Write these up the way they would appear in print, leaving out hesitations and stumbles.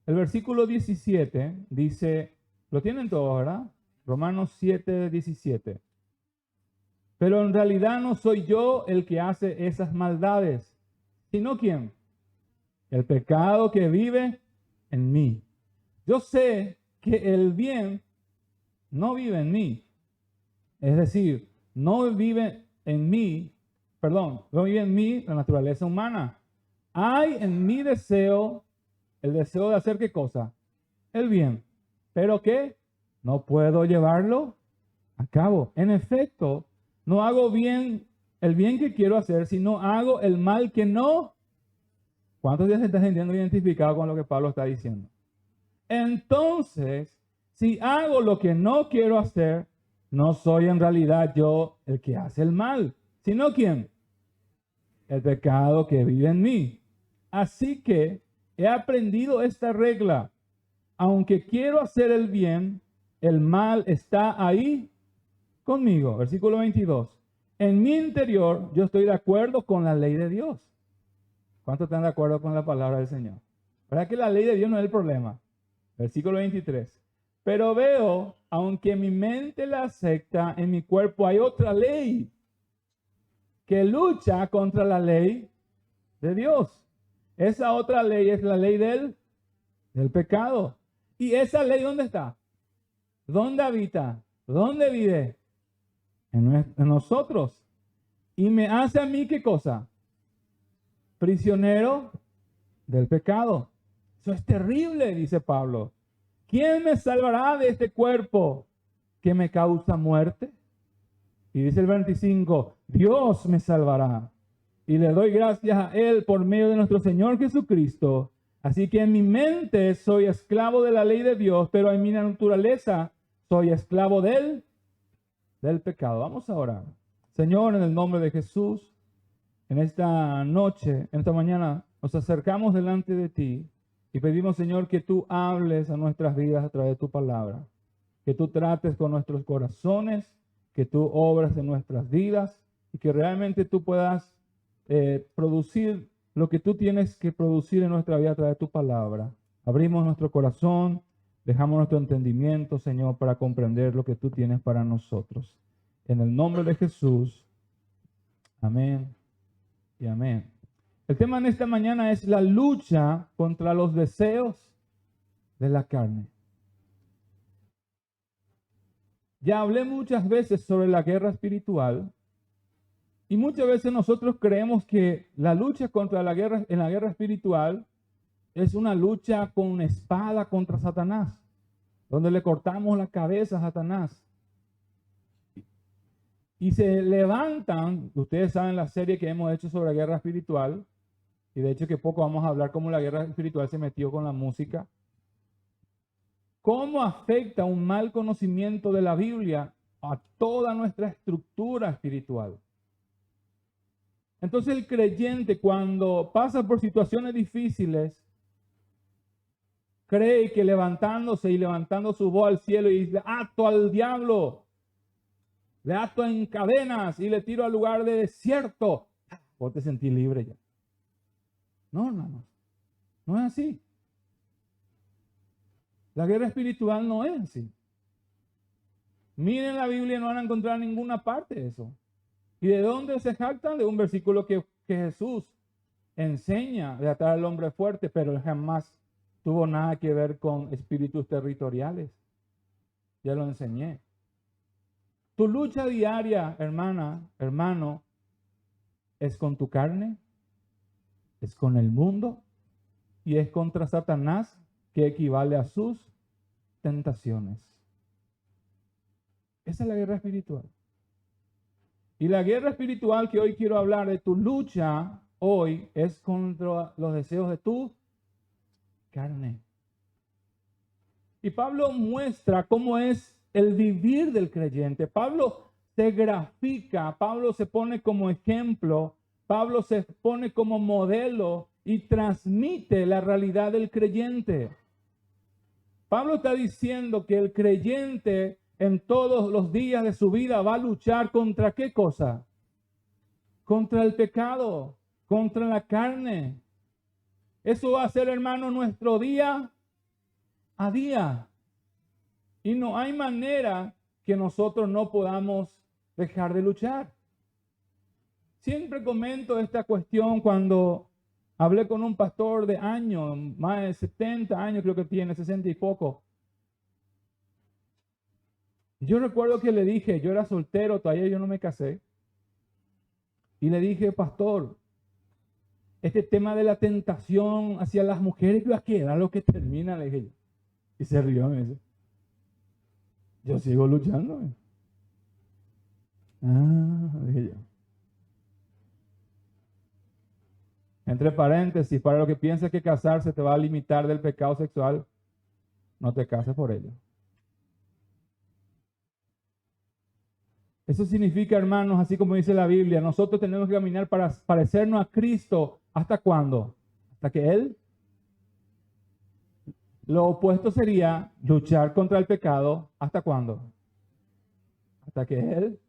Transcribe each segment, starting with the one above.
El versículo 17 dice, lo tienen todos, ¿verdad? Romanos 7, 17. Pero en realidad no soy yo el que hace esas maldades, sino ¿quién? El pecado que vive en mí. Yo sé que el bien no vive en mí. Es decir, no vive en mí, no vive en mí la naturaleza humana. Hay en mi deseo, el deseo de hacer ¿qué cosa? El bien. ¿Pero qué? No puedo llevarlo a cabo. En efecto, no hago bien el bien que quiero hacer, sino hago el mal que no. ¿Cuántos días se están sintiendo identificados con lo que Pablo está diciendo? Entonces, si hago lo que no quiero hacer, no soy en realidad yo el que hace el mal, sino ¿quién? El pecado que vive en mí. Así que he aprendido esta regla. Aunque quiero hacer el bien, el mal está ahí conmigo. Versículo 22. En mi interior yo estoy de acuerdo con la ley de Dios. ¿Cuántos están de acuerdo con la palabra del Señor? ¿Verdad que la ley de Dios no es el problema? Versículo 23. Pero veo, aunque mi mente la acepta, en mi cuerpo hay otra ley que lucha contra la ley de Dios. Esa otra ley es la ley del pecado. ¿Y esa ley dónde está? ¿Dónde habita? ¿Dónde vive? En nosotros. Y me hace a mí ¿qué cosa? Prisionero del pecado. Eso es terrible, dice Pablo. ¿Quién me salvará de este cuerpo que me causa muerte? Y dice el 25, Dios me salvará. Y le doy gracias a Él por medio de nuestro Señor Jesucristo. Así que en mi mente soy esclavo de la ley de Dios, pero en mi naturaleza soy esclavo del pecado. Vamos a orar. Señor, en el nombre de Jesús, en esta noche, en esta mañana, nos acercamos delante de ti y pedimos, Señor, que tú hables a nuestras vidas a través de tu palabra, que tú trates con nuestros corazones, que tú obras en nuestras vidas y que realmente tú puedas producir lo que tú tienes que producir en nuestra vida a través de tu palabra. Abrimos nuestro corazón, dejamos nuestro entendimiento, Señor, para comprender lo que tú tienes para nosotros. En el nombre de Jesús, amén y amén. El tema en esta mañana es la lucha contra los deseos de la carne. Ya hablé muchas veces sobre la guerra espiritual y muchas veces nosotros creemos que la lucha contra la guerra, en la guerra espiritual es una lucha con espada contra Satanás, donde le cortamos la cabeza a Satanás. Y se levantan, ustedes saben la serie que hemos hecho sobre la guerra espiritual, y de hecho que poco vamos a hablar cómo la guerra espiritual se metió con la música. ¿Cómo afecta un mal conocimiento de la Biblia a toda nuestra estructura espiritual? Entonces el creyente cuando pasa por situaciones difíciles, cree que levantándose y levantando su voz al cielo y dice, ato al diablo, le ato en cadenas y le tiro al lugar de desierto, vos te sentís libre ya. No, no es así. La guerra espiritual no es así. Miren la Biblia, no van a encontrar en ninguna parte de eso. ¿Y de dónde se jactan? De un versículo que Jesús enseña de atar al hombre fuerte, pero él jamás tuvo nada que ver con espíritus territoriales. Ya lo enseñé. Tu lucha diaria, hermana, hermano, es con tu carne, es con el mundo y es contra Satanás, que equivale a sus tentaciones. Esa es la guerra espiritual. Y la guerra espiritual que hoy quiero hablar de tu lucha hoy es contra los deseos de tu carne. Y Pablo muestra cómo es el vivir del creyente. Pablo se grafica, Pablo se pone como ejemplo, Pablo se pone como modelo y transmite la realidad del creyente. Pablo está diciendo que el creyente en todos los días de su vida va a luchar contra ¿qué cosa? Contra el pecado, contra la carne. Eso va a ser, hermano, nuestro día a día. Y no hay manera que nosotros no podamos dejar de luchar. Siempre comento esta cuestión cuando hablé con un pastor de años, más de 70 años creo que tiene, 60 y poco. Yo recuerdo que le dije, yo era soltero, todavía yo no me casé. Y le dije, pastor, este tema de la tentación hacia las mujeres, ¿a qué edad lo que termina? Le dije yo. Y se rió, me dice, yo sigo luchando. Dije yo. Entre paréntesis, para lo que piensas que casarse te va a limitar del pecado sexual, no te cases por ello. Eso significa, hermanos, así como dice la Biblia, nosotros tenemos que caminar para parecernos a Cristo. ¿Hasta cuándo? Hasta que Él. Lo opuesto sería luchar contra el pecado. ¿Hasta cuándo? Hasta que Él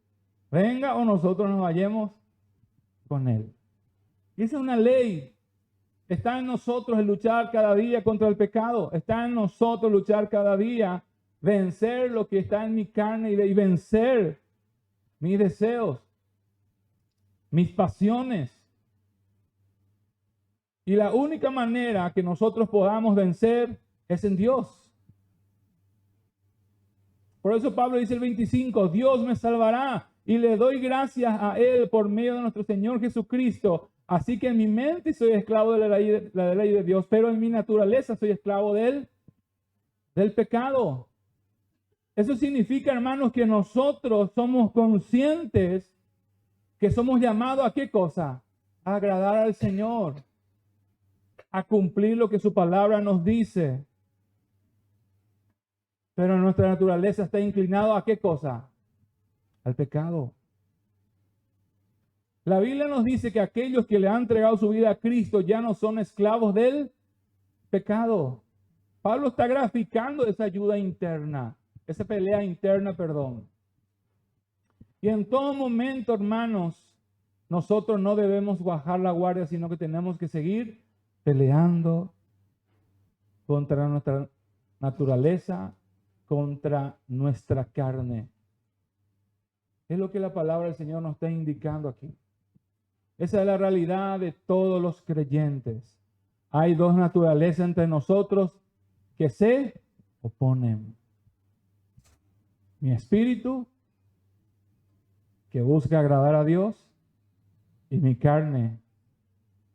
venga o nosotros nos vayamos con Él. Y esa es una ley. Está en nosotros el luchar cada día contra el pecado. Está en nosotros luchar cada día, vencer lo que está en mi carne y vencer mis deseos, mis pasiones. Y la única manera que nosotros podamos vencer es en Dios. Por eso Pablo dice el 25, Dios me salvará y le doy gracias a Él por medio de nuestro Señor Jesucristo. Así que en mi mente soy esclavo de la ley de Dios, pero en mi naturaleza soy esclavo del pecado. Eso significa, hermanos, que nosotros somos conscientes que somos llamados a ¿qué cosa? A agradar al Señor, a cumplir lo que su palabra nos dice. Pero nuestra naturaleza está inclinada a ¿qué cosa? Al pecado. La Biblia nos dice que aquellos que le han entregado su vida a Cristo ya no son esclavos del pecado. Pablo está graficando esa ayuda interna, esa pelea interna, perdón. Y en todo momento, hermanos, nosotros no debemos bajar la guardia, sino que tenemos que seguir peleando contra nuestra naturaleza, contra nuestra carne. Es lo que la palabra del Señor nos está indicando aquí. Esa es la realidad de todos los creyentes. Hay dos naturalezas entre nosotros que se oponen. Mi espíritu, que busca agradar a Dios, y mi carne,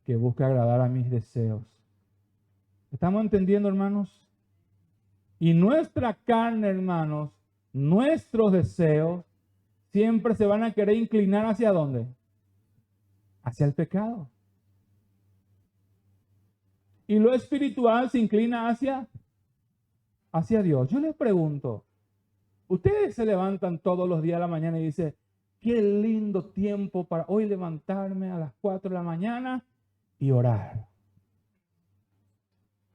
que busca agradar a mis deseos. ¿Estamos entendiendo, hermanos? Y nuestra carne, hermanos, nuestros deseos, siempre se van a querer inclinar ¿hacia dónde? Hacia el pecado. Y lo espiritual se inclina hacia Dios. Yo les pregunto, ustedes se levantan todos los días a la mañana y dicen, qué lindo tiempo para hoy levantarme a las 4 de la mañana y orar.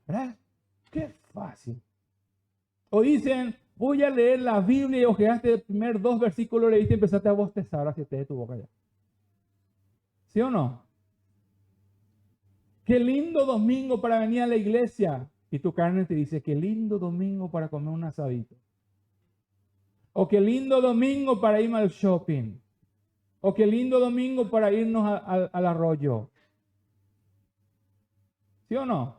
¿Verdad? Qué fácil. O dicen, voy a leer la Biblia y ojeaste el primer 2 versículos, leíste y empezaste a bostezar hacia de tu boca ya. ¿Sí o no? Qué lindo domingo para venir a la iglesia. Y tu carne te dice, qué lindo domingo para comer un asadito. O qué lindo domingo para irme al shopping. O qué lindo domingo para irnos al arroyo. ¿Sí o no?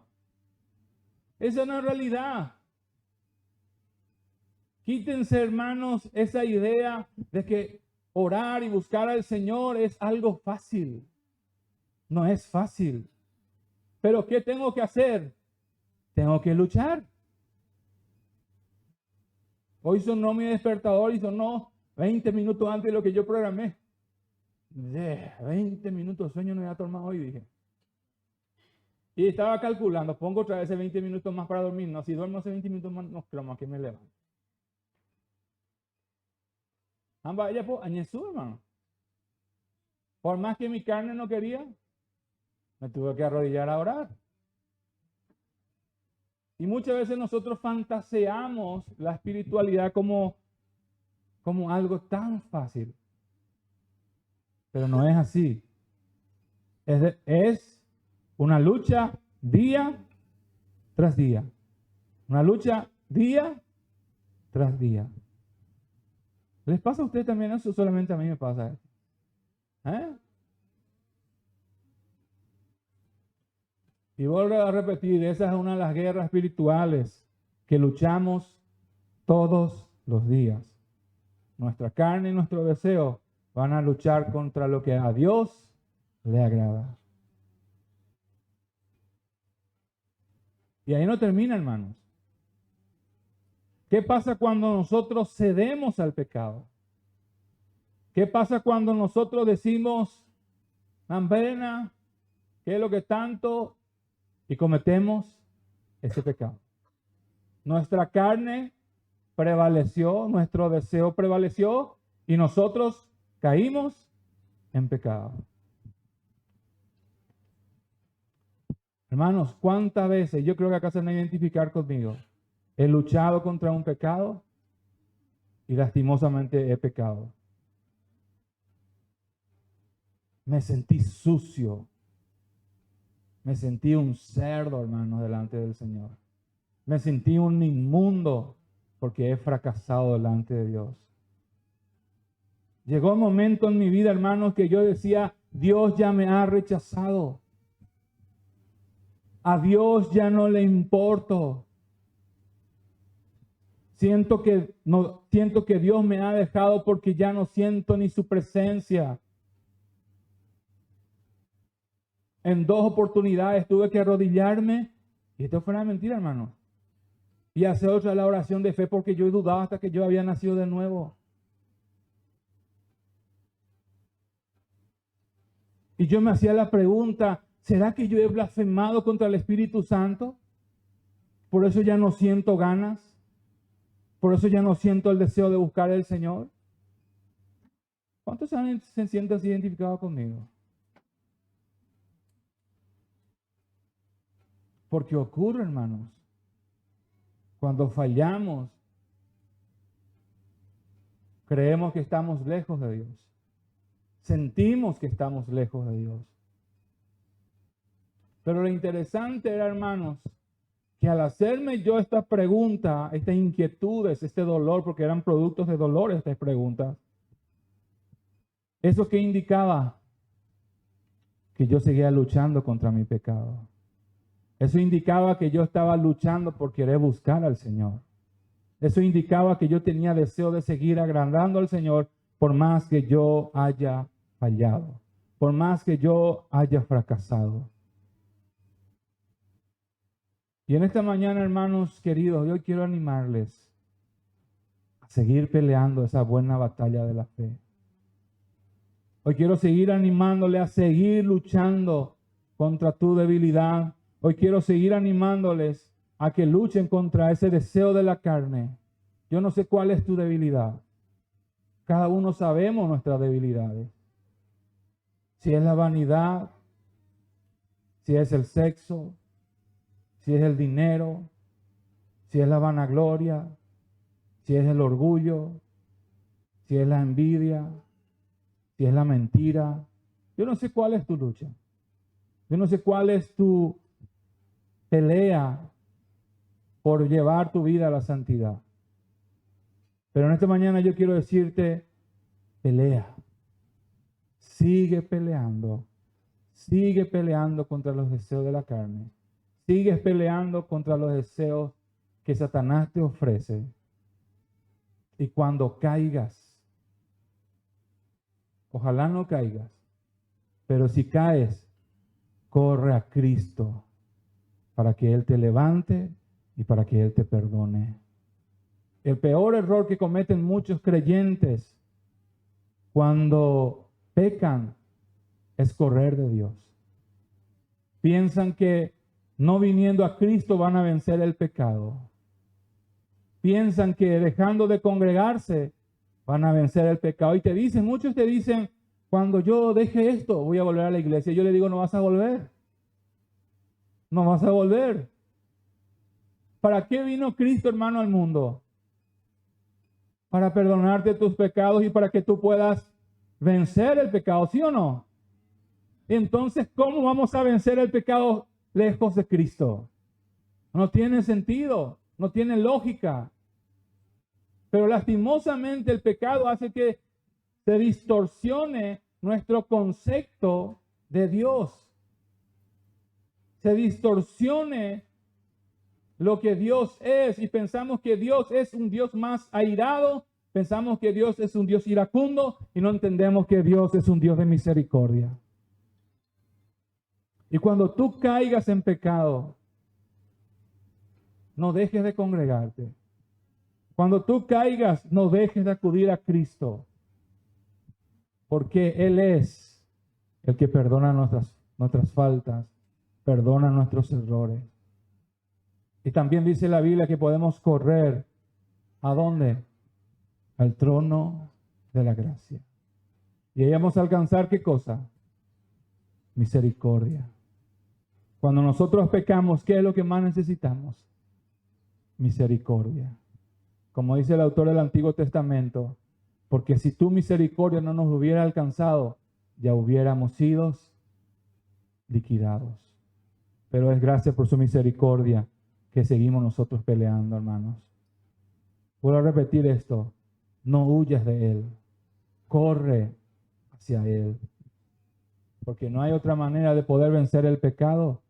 Esa no es realidad. Quítense, hermanos, esa idea de que orar y buscar al Señor es algo fácil. No es fácil. Pero ¿qué tengo que hacer? Tengo que luchar. Hoy sonó mi despertador y sonó 20 minutos antes de lo que yo programé. 20 minutos de sueño no voy a tomar hoy, dije. Y estaba calculando, pongo otra vez 20 minutos más para dormir. No, si duermo hace 20 minutos más, no creo más que me levanto. Ella pues, añezú, hermano. Por más que mi carne no quería, me tuve que arrodillar a orar. Y muchas veces nosotros fantaseamos la espiritualidad como algo tan fácil. Pero no es así. Es una lucha día tras día. Una lucha día tras día. ¿Les pasa a ustedes también eso? Solamente a mí me pasa eso. Y vuelvo a repetir, esa es una de las guerras espirituales que luchamos todos los días. Nuestra carne y nuestro deseo van a luchar contra lo que a Dios le agrada. Y ahí no termina, hermanos. ¿Qué pasa cuando nosotros cedemos al pecado? ¿Qué pasa cuando nosotros decimos, Ambena, ¿qué es lo que tanto? Y cometemos ese pecado. Nuestra carne prevaleció, nuestro deseo prevaleció y nosotros caímos en pecado. Hermanos, ¿cuántas veces, yo creo que acá se van a identificar conmigo, he luchado contra un pecado y lastimosamente he pecado? Me sentí sucio. Me sentí un cerdo, hermano, delante del Señor. Me sentí un inmundo porque he fracasado delante de Dios. Llegó un momento en mi vida, hermanos, que yo decía, Dios ya me ha rechazado. A Dios ya no le importo. Siento que Dios me ha dejado porque ya no siento ni su presencia. En 2 oportunidades tuve que arrodillarme, y esto fue una mentira, hermano, y hacer otra la oración de fe porque yo dudaba hasta que yo había nacido de nuevo. Y yo me hacía la pregunta, ¿será que yo he blasfemado contra el Espíritu Santo? Por eso ya no siento ganas, por eso ya no siento el deseo de buscar al Señor. ¿Cuántos se sienten identificados conmigo? Porque ocurre, hermanos, cuando fallamos, creemos que estamos lejos de Dios. Sentimos que estamos lejos de Dios. Pero lo interesante era, hermanos, que al hacerme yo esta pregunta, estas inquietudes, este dolor, porque eran productos de dolor estas preguntas, ¿eso qué indicaba? Que yo seguía luchando contra mi pecado. Eso indicaba que yo estaba luchando por querer buscar al Señor. Eso indicaba que yo tenía deseo de seguir agradando al Señor por más que yo haya fallado, por más que yo haya fracasado. Y en esta mañana, hermanos queridos, yo quiero animarles a seguir peleando esa buena batalla de la fe. Hoy quiero seguir animándole a seguir luchando contra tu debilidad. Hoy quiero seguir animándoles a que luchen contra ese deseo de la carne. Yo no sé cuál es tu debilidad. Cada uno sabemos nuestras debilidades. Si es la vanidad, si es el sexo, si es el dinero, si es la vanagloria, si es el orgullo, si es la envidia, si es la mentira. Yo no sé cuál es tu lucha. Yo no sé cuál es tu pelea por llevar tu vida a la santidad. Pero en esta mañana yo quiero decirte, pelea. Sigue peleando contra los deseos de la carne. Sigues peleando contra los deseos que Satanás te ofrece. Y cuando caigas, ojalá no caigas, pero si caes, corre a Cristo para que Él te levante y para que Él te perdone. El peor error que cometen muchos creyentes cuando pecan es correr de Dios. Piensan que no viniendo a Cristo van a vencer el pecado. Piensan que dejando de congregarse van a vencer el pecado. Y muchos te dicen, cuando yo deje esto, voy a volver a la iglesia. Yo le digo, no vas a volver. No vas a volver. ¿Para qué vino Cristo, hermano, al mundo? Para perdonarte tus pecados y para que tú puedas vencer el pecado, ¿sí o no? Entonces, ¿cómo vamos a vencer el pecado lejos de Cristo? No tiene sentido. No tiene lógica. Pero lastimosamente el pecado hace que se distorsione nuestro concepto de Dios. Se distorsione lo que Dios es y pensamos que Dios es un Dios más airado, pensamos que Dios es un Dios iracundo y no entendemos que Dios es un Dios de misericordia. Y cuando tú caigas en pecado, no dejes de congregarte. Cuando tú caigas, no dejes de acudir a Cristo, porque Él es el que perdona nuestras faltas, perdona nuestros errores. Y también dice la Biblia que podemos correr, ¿a dónde? Al trono de la gracia. Y ahí vamos a alcanzar, ¿qué cosa? Misericordia. Cuando nosotros pecamos, ¿qué es lo que más necesitamos? Misericordia. Como dice el autor del Antiguo Testamento, porque si tu misericordia no nos hubiera alcanzado, ya hubiéramos sido liquidados. Pero es gracias por su misericordia que seguimos nosotros peleando, hermanos. Vuelvo a repetir esto, no huyas de Él, corre hacia Él, porque no hay otra manera de poder vencer el pecado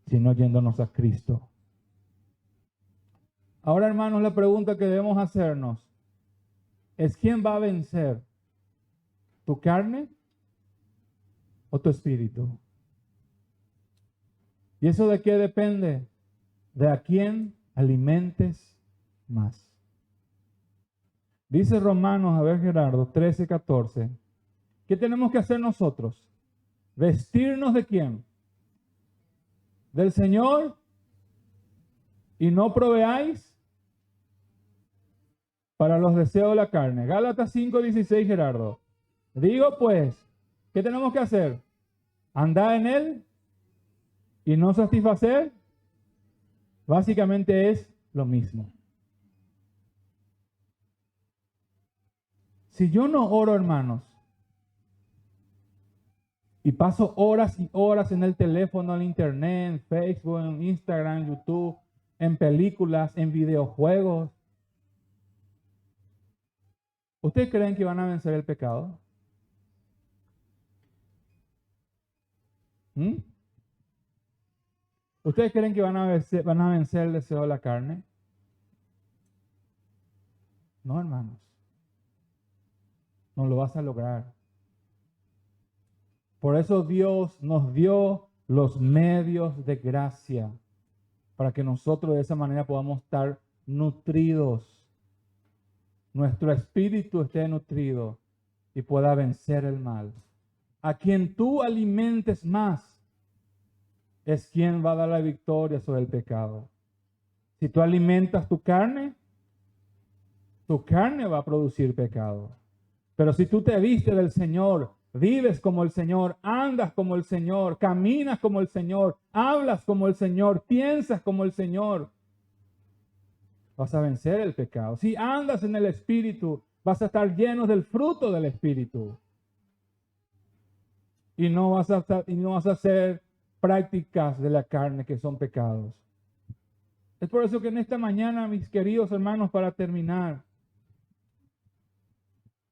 sino yéndonos a Cristo. Ahora, hermanos, la pregunta que debemos hacernos es: ¿quién va a vencer? ¿Tu carne o tu espíritu? ¿Y eso de qué depende? De a quién alimentes más. Dice Romanos, a ver Gerardo, 13:14. ¿Qué tenemos que hacer nosotros? ¿Vestirnos de quién? ¿Del Señor? ¿Y no proveáis para los deseos de la carne? Gálatas 5:16, Gerardo. Digo pues, ¿qué tenemos que hacer? ¿Andar en Él y no satisfacer? Básicamente es lo mismo. Si yo no oro, hermanos, y paso horas y horas en el teléfono, en internet, en Facebook, en Instagram, en YouTube, en películas, en videojuegos, ¿ustedes creen que van a vencer el pecado? ¿Ustedes creen que van a vencer el deseo de la carne? No, hermanos. No lo vas a lograr. Por eso Dios nos dio los medios de gracia para que nosotros de esa manera podamos estar nutridos. Nuestro espíritu esté nutrido y pueda vencer el mal. A quien tú alimentes más es quien va a dar la victoria sobre el pecado. Si tú alimentas tu carne va a producir pecado. Pero si tú te vistes del Señor, vives como el Señor, andas como el Señor, caminas como el Señor, hablas como el Señor, piensas como el Señor, vas a vencer el pecado. Si andas en el Espíritu, vas a estar lleno del fruto del Espíritu. Y no vas a hacer prácticas de la carne que son pecados. Es por eso que en esta mañana, mis queridos hermanos, para terminar,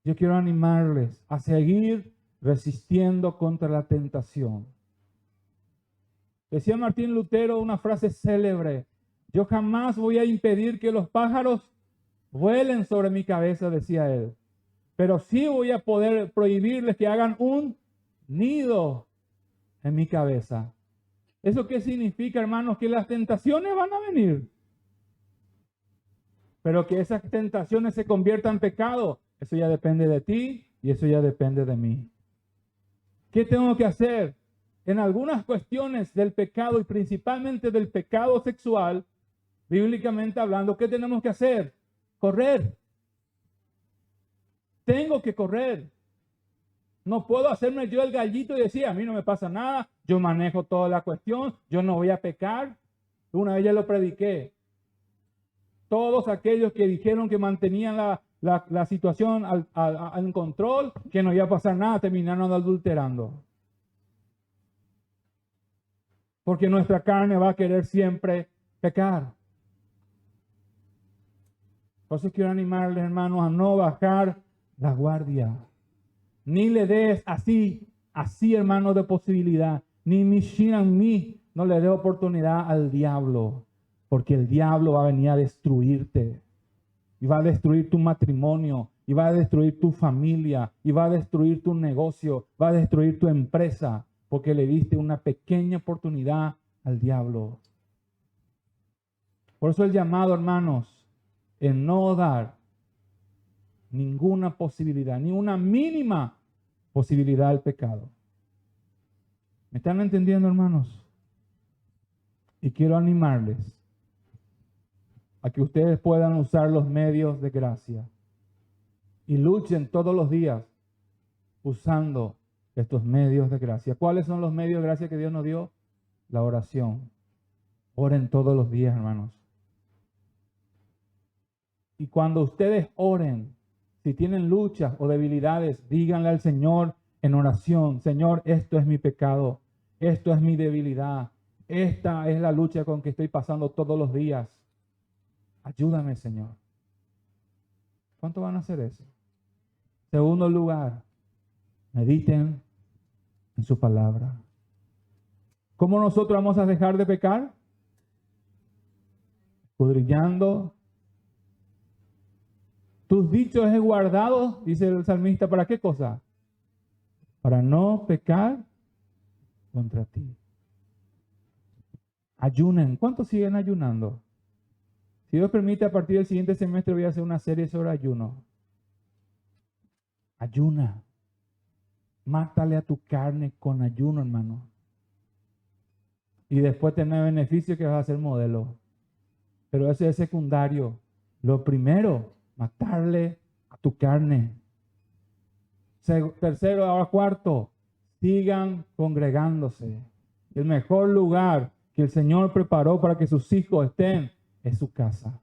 yo quiero animarles a seguir resistiendo contra la tentación. Decía Martín Lutero una frase célebre: yo jamás voy a impedir que los pájaros vuelen sobre mi cabeza, decía él, pero sí voy a poder prohibirles que hagan un nido en mi cabeza. ¿Eso qué significa, hermanos? Que las tentaciones van a venir, pero que esas tentaciones se conviertan en pecado, eso ya depende de ti y eso ya depende de mí. ¿Qué tengo que hacer? En algunas cuestiones del pecado y principalmente del pecado sexual, bíblicamente hablando, ¿qué tenemos que hacer? Correr. Tengo que correr. No puedo hacerme yo el gallito y decir: a mí no me pasa nada, yo manejo toda la cuestión, yo no voy a pecar. Una vez ya lo prediqué. Todos aquellos que dijeron que mantenían la situación en control, que no iba a pasar nada, terminaron adulterando. Porque nuestra carne va a querer siempre pecar. Por eso quiero animarles, hermanos, a no bajar la guardia. Ni le des así, hermanos, de posibilidad. Ni mi, no le dé oportunidad al diablo. Porque el diablo va a venir a destruirte. Y va a destruir tu matrimonio. Y va a destruir tu familia. Y va a destruir tu negocio. Va a destruir tu empresa. Porque le diste una pequeña oportunidad al diablo. Por eso el llamado, hermanos, en no dar ninguna posibilidad, ni una mínima posibilidad al pecado. ¿Me están entendiendo, hermanos? Y quiero animarles a que ustedes puedan usar los medios de gracia y luchen todos los días usando estos medios de gracia. ¿Cuáles son los medios de gracia que Dios nos dio? La oración. Oren todos los días, hermanos. Y cuando ustedes oren, si tienen luchas o debilidades, díganle al Señor en oración: Señor, esto es mi pecado, esto es mi debilidad, esta es la lucha con que estoy pasando todos los días. Ayúdame, Señor. ¿Cuánto van a hacer eso? Segundo lugar, mediten en su palabra. ¿Cómo nosotros vamos a dejar de pecar? Escudriñando tus dichos es guardado, dice el salmista, ¿para qué cosa? Para no pecar contra ti. Ayunen. ¿Cuántos siguen ayunando? Si Dios permite, a partir del siguiente semestre voy a hacer una serie sobre ayuno. Ayuna. Mátale a tu carne con ayuno, hermano. Y después tener beneficio que vas a ser modelo. Pero eso es secundario. Lo primero, matarle a tu carne. Tercero, ahora cuarto, sigan congregándose. El mejor lugar que el Señor preparó para que sus hijos estén es su casa.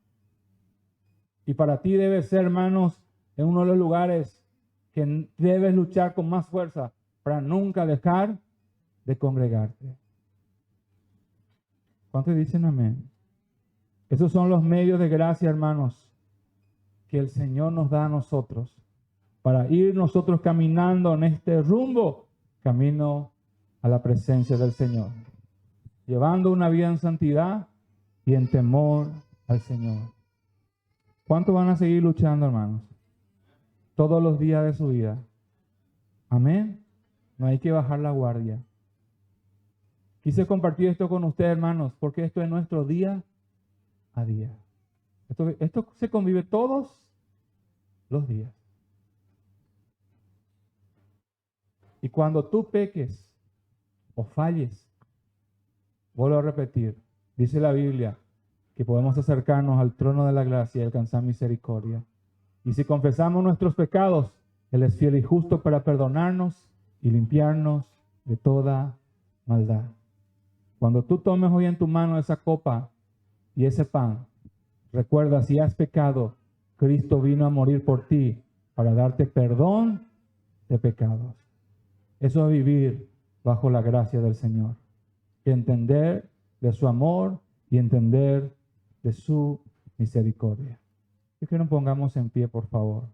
Y para ti debe ser, hermanos, en uno de los lugares que debes luchar con más fuerza para nunca dejar de congregarte. ¿Cuántos dicen amén? Esos son los medios de gracia, hermanos, que el Señor nos da a nosotros para ir nosotros caminando en este rumbo, camino a la presencia del Señor, llevando una vida en santidad y en temor al Señor. ¿Cuántos van a seguir luchando, hermanos? Todos los días de su vida. Amén. No hay que bajar la guardia. Quise compartir esto con ustedes, hermanos, porque esto es nuestro día a día. Esto se convive todos los días. Y cuando tú peques o falles, vuelvo a repetir, dice la Biblia que podemos acercarnos al trono de la gracia y alcanzar misericordia. Y si confesamos nuestros pecados, Él es fiel y justo para perdonarnos y limpiarnos de toda maldad. Cuando tú tomes hoy en tu mano esa copa y ese pan, recuerda, si has pecado, Cristo vino a morir por ti para darte perdón de pecados. Eso es vivir bajo la gracia del Señor. Y entender de su amor y entender de su misericordia. Yo quiero que nos pongamos en pie, por favor.